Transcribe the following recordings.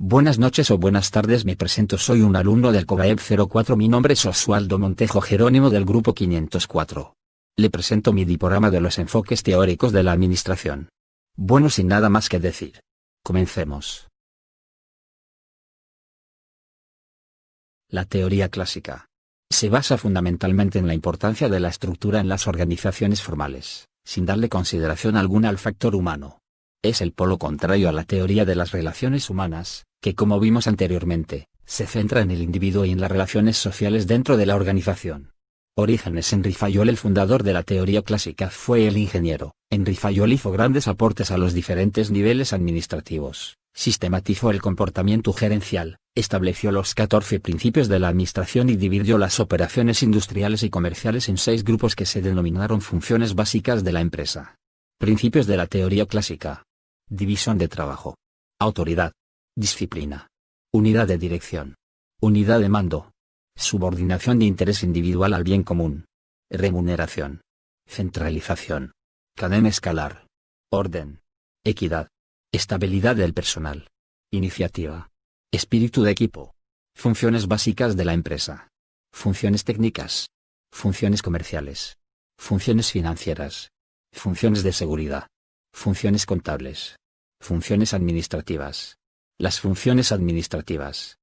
Buenas noches o buenas tardes, me presento, soy un alumno del COBAEP 04. Mi nombre es Oswaldo Montejo Jerónimo del grupo 504. Le presento mi diaporama de los enfoques teóricos de la administración. Bueno, sin nada más que decir. Comencemos. La teoría clásica se basa fundamentalmente en la importancia de la estructura en las organizaciones formales, sin darle consideración alguna al factor humano. Es el polo contrario a la teoría de las relaciones humanas, que como vimos anteriormente, se centra en el individuo y en las relaciones sociales dentro de la organización. Orígenes. Henri Fayol, el fundador de la teoría clásica, fue el ingeniero. Henri Fayol hizo grandes aportes a los diferentes niveles administrativos, sistematizó el comportamiento gerencial, estableció los 14 principios de la administración y dividió las operaciones industriales y comerciales en 6 grupos que se denominaron funciones básicas de la empresa. Principios de la teoría clásica: división de trabajo, autoridad, disciplina, unidad de dirección, unidad de mando, subordinación de interés individual al bien común, remuneración, centralización, cadena escalar, orden, equidad, estabilidad del personal, iniciativa, espíritu de equipo, funciones básicas de la empresa, funciones técnicas, funciones comerciales, funciones financieras, funciones de seguridad, funciones contables, funciones administrativas. Las funciones administrativas.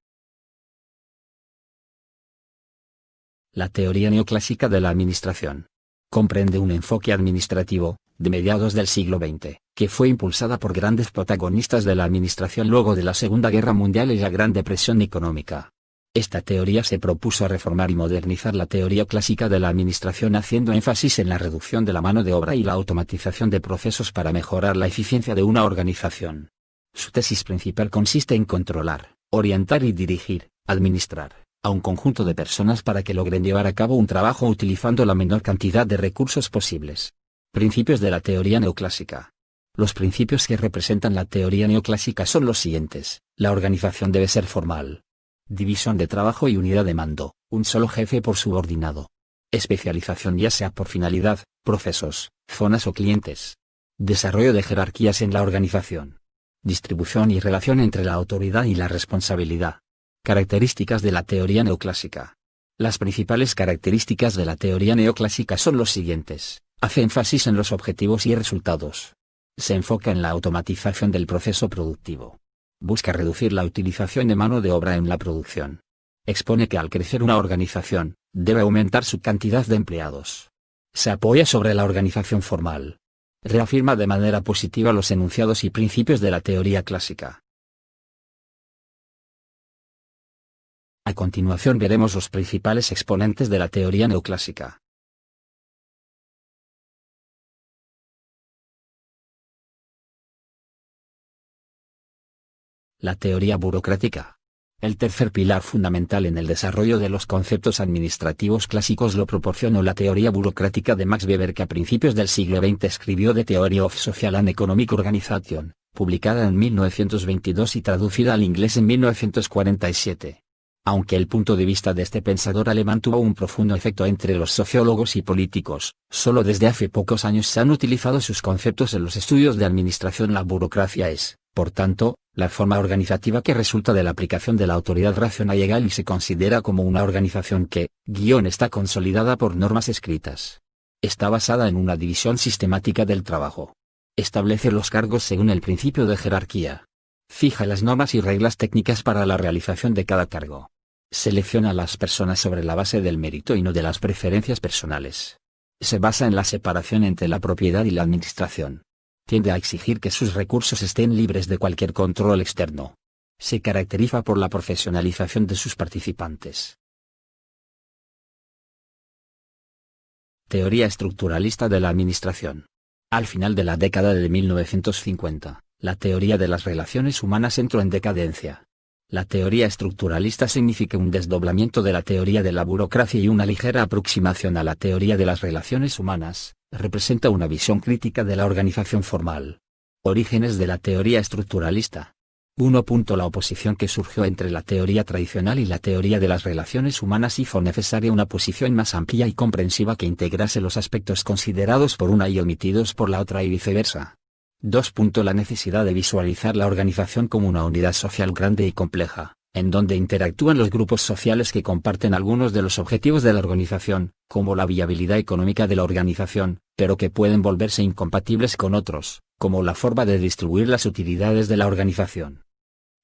La teoría neoclásica de la administración comprende un enfoque administrativo, de mediados del siglo XX, que fue impulsada por grandes protagonistas de la administración luego de la Segunda Guerra Mundial y la Gran Depresión económica. Esta teoría se propuso reformar y modernizar la teoría clásica de la administración haciendo énfasis en la reducción de la mano de obra y la automatización de procesos para mejorar la eficiencia de una organización. Su tesis principal consiste en controlar, orientar y dirigir, administrar, a un conjunto de personas para que logren llevar a cabo un trabajo utilizando la menor cantidad de recursos posibles. Principios de la teoría neoclásica. Los principios que representan la teoría neoclásica son los siguientes: la organización debe ser formal. División de trabajo y unidad de mando, un solo jefe por subordinado. Especialización ya sea por finalidad, procesos, zonas o clientes. Desarrollo de jerarquías en la organización. Distribución y relación entre la autoridad y la responsabilidad. Características de la teoría neoclásica. Las principales características de la teoría neoclásica son los siguientes: hace énfasis en los objetivos y resultados. Se enfoca en la automatización del proceso productivo. Busca reducir la utilización de mano de obra en la producción. Expone que al crecer una organización, debe aumentar su cantidad de empleados. Se apoya sobre la organización formal. Reafirma de manera positiva los enunciados y principios de la teoría clásica. A continuación veremos los principales exponentes de la teoría neoclásica. La teoría burocrática. El tercer pilar fundamental en el desarrollo de los conceptos administrativos clásicos lo proporcionó la teoría burocrática de Max Weber, que a principios del siglo XX escribió The Theory of Social and Economic Organization, publicada en 1922 y traducida al inglés en 1947. Aunque el punto de vista de este pensador alemán tuvo un profundo efecto entre los sociólogos y políticos, solo desde hace pocos años se han utilizado sus conceptos en los estudios de administración. La burocracia es, por tanto, la forma organizativa que resulta de la aplicación de la autoridad racional y legal y se considera como una organización que, está consolidada por normas escritas. Está basada en una división sistemática del trabajo. Establece los cargos según el principio de jerarquía. Fija las normas y reglas técnicas para la realización de cada cargo. Selecciona a las personas sobre la base del mérito y no de las preferencias personales. Se basa en la separación entre la propiedad y la administración. Tiende a exigir que sus recursos estén libres de cualquier control externo. Se caracteriza por la profesionalización de sus participantes. Teoría estructuralista de la administración. Al final de la década de 1950, la teoría de las relaciones humanas entró en decadencia. La teoría estructuralista significa un desdoblamiento de la teoría de la burocracia y una ligera aproximación a la teoría de las relaciones humanas. Representa una visión crítica de la organización formal. Orígenes de la teoría estructuralista. 1. La oposición que surgió entre la teoría tradicional y la teoría de las relaciones humanas hizo necesaria una posición más amplia y comprensiva que integrase los aspectos considerados por una y omitidos por la otra y viceversa. 2. La necesidad de visualizar la organización como una unidad social grande y compleja, en donde interactúan los grupos sociales que comparten algunos de los objetivos de la organización, como la viabilidad económica de la organización, pero que pueden volverse incompatibles con otros, como la forma de distribuir las utilidades de la organización.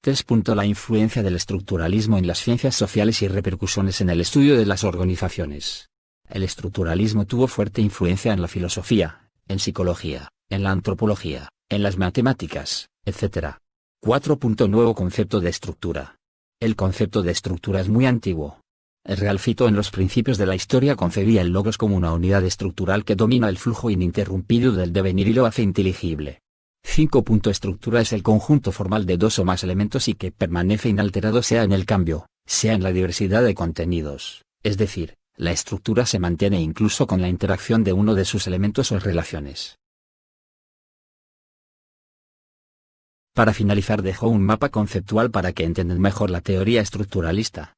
3. La influencia del estructuralismo en las ciencias sociales y repercusiones en el estudio de las organizaciones. El estructuralismo tuvo fuerte influencia en la filosofía, en psicología, en la antropología, en las matemáticas, etc. 4. Nuevo concepto de estructura. El concepto de estructura es muy antiguo. El Real Fito en los principios de la historia concebía el logos como una unidad estructural que domina el flujo ininterrumpido del devenir y lo hace inteligible. 5. Estructura es el conjunto formal de dos o más elementos y que permanece inalterado sea en el cambio, sea en la diversidad de contenidos, es decir, la estructura se mantiene incluso con la interacción de uno de sus elementos o relaciones. Para finalizar dejo un mapa conceptual para que entiendan mejor la teoría estructuralista.